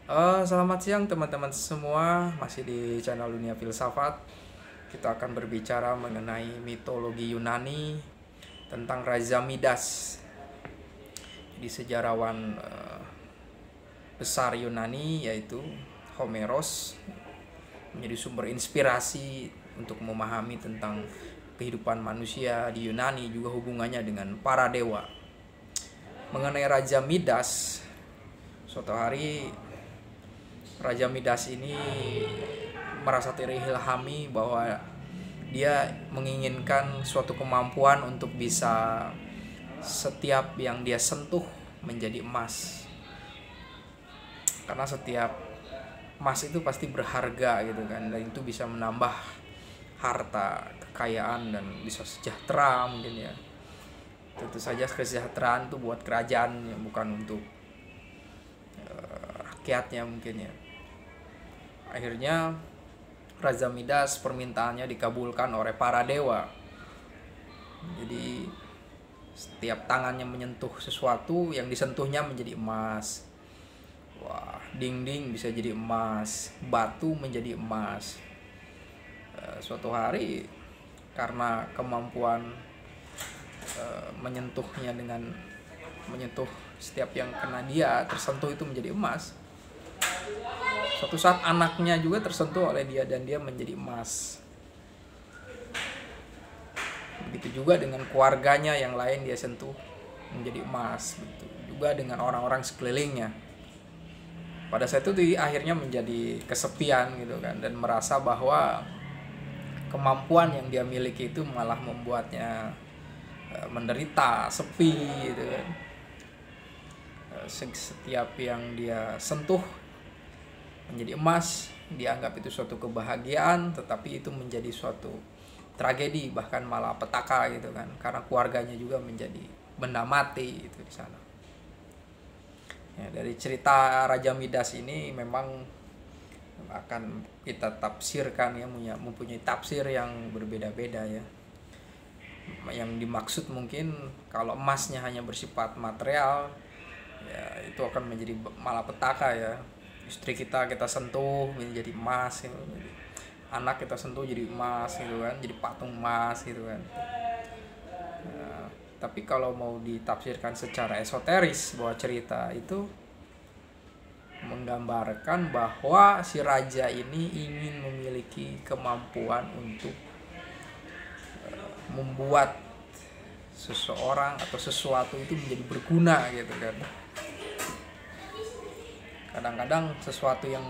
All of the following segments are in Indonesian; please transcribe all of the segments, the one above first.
Selamat siang teman-teman semua, masih di channel Dunia Filsafat. Kita akan berbicara mengenai mitologi Yunani tentang Raja Midas. Di sejarawan besar Yunani yaitu Homeros menjadi sumber inspirasi untuk memahami tentang kehidupan manusia di Yunani, juga hubungannya dengan para dewa. Mengenai Raja Midas, suatu hari Raja Midas ini merasa terilhami bahwa dia menginginkan suatu kemampuan untuk bisa setiap yang dia sentuh menjadi emas. Karena setiap emas itu pasti berharga gitu kan, dan itu bisa menambah harta, kekayaan, dan bisa sejahtera mungkin ya. Tentu saja kesejahteraan itu buat kerajaan ya, bukan untuk rakyatnya mungkin ya. Akhirnya Raja Midas permintaannya dikabulkan oleh para dewa. Jadi setiap tangannya menyentuh sesuatu, yang disentuhnya menjadi emas. Wah, dinding bisa jadi emas, batu menjadi emas. Suatu hari karena kemampuan menyentuhnya dengan menyentuh setiap yang kena dia tersentuh itu menjadi emas. Suatu saat anaknya juga tersentuh oleh dia dan dia menjadi emas. Begitu juga dengan keluarganya yang lain dia sentuh menjadi emas. Begitu juga dengan orang-orang sekelilingnya. Pada saat itu akhirnya menjadi kesepian gitu kan, dan merasa bahwa kemampuan yang dia miliki itu malah membuatnya menderita, sepi gitu kan. Setiap yang dia sentuh menjadi emas, dianggap itu suatu kebahagiaan, tetapi itu menjadi suatu tragedi, bahkan malah petaka gitu kan, karena keluarganya juga menjadi benda mati itu di sana. Ya, dari cerita Raja Midas ini memang akan kita tafsirkan ya, mempunyai tafsir yang berbeda-beda ya. Yang dimaksud mungkin kalau emasnya hanya bersifat material, ya itu akan menjadi malapetaka ya. Istri kita sentuh menjadi emas gitu. Anak kita sentuh jadi emas gitu kan, jadi patung emas gitu kan. Nah, tapi kalau mau ditafsirkan secara esoteris, bahwa cerita itu menggambarkan bahwa si raja ini ingin memiliki kemampuan untuk membuat seseorang atau sesuatu itu menjadi berguna gitu kan. Kadang-kadang sesuatu yang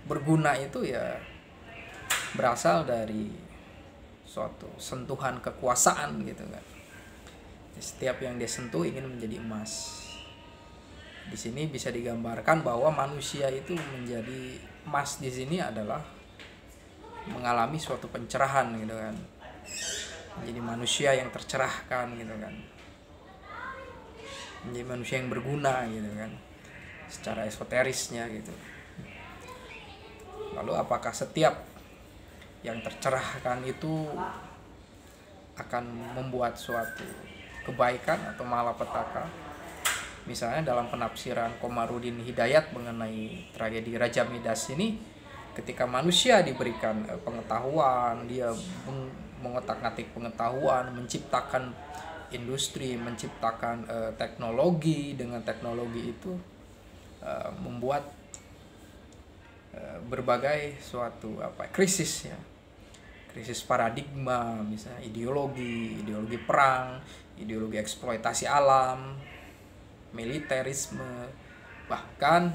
berguna itu ya berasal dari suatu sentuhan kekuasaan gitu kan. Setiap yang dia sentuh ingin menjadi emas. Di sini bisa digambarkan bahwa manusia itu menjadi emas di sini adalah mengalami suatu pencerahan gitu kan. Menjadi manusia yang tercerahkan gitu kan. Menjadi manusia yang berguna gitu kan, secara esoterisnya gitu. Lalu apakah setiap yang tercerahkan itu akan membuat suatu kebaikan atau malapetaka? Misalnya dalam penafsiran Komarudin Hidayat mengenai tragedi Raja Midas ini, ketika manusia diberikan pengetahuan, dia mengotak-atik pengetahuan, menciptakan industri, menciptakan teknologi. Dengan teknologi itu membuat berbagai suatu krisis ya, krisis paradigma, misalnya ideologi perang, ideologi eksploitasi alam, militerisme, bahkan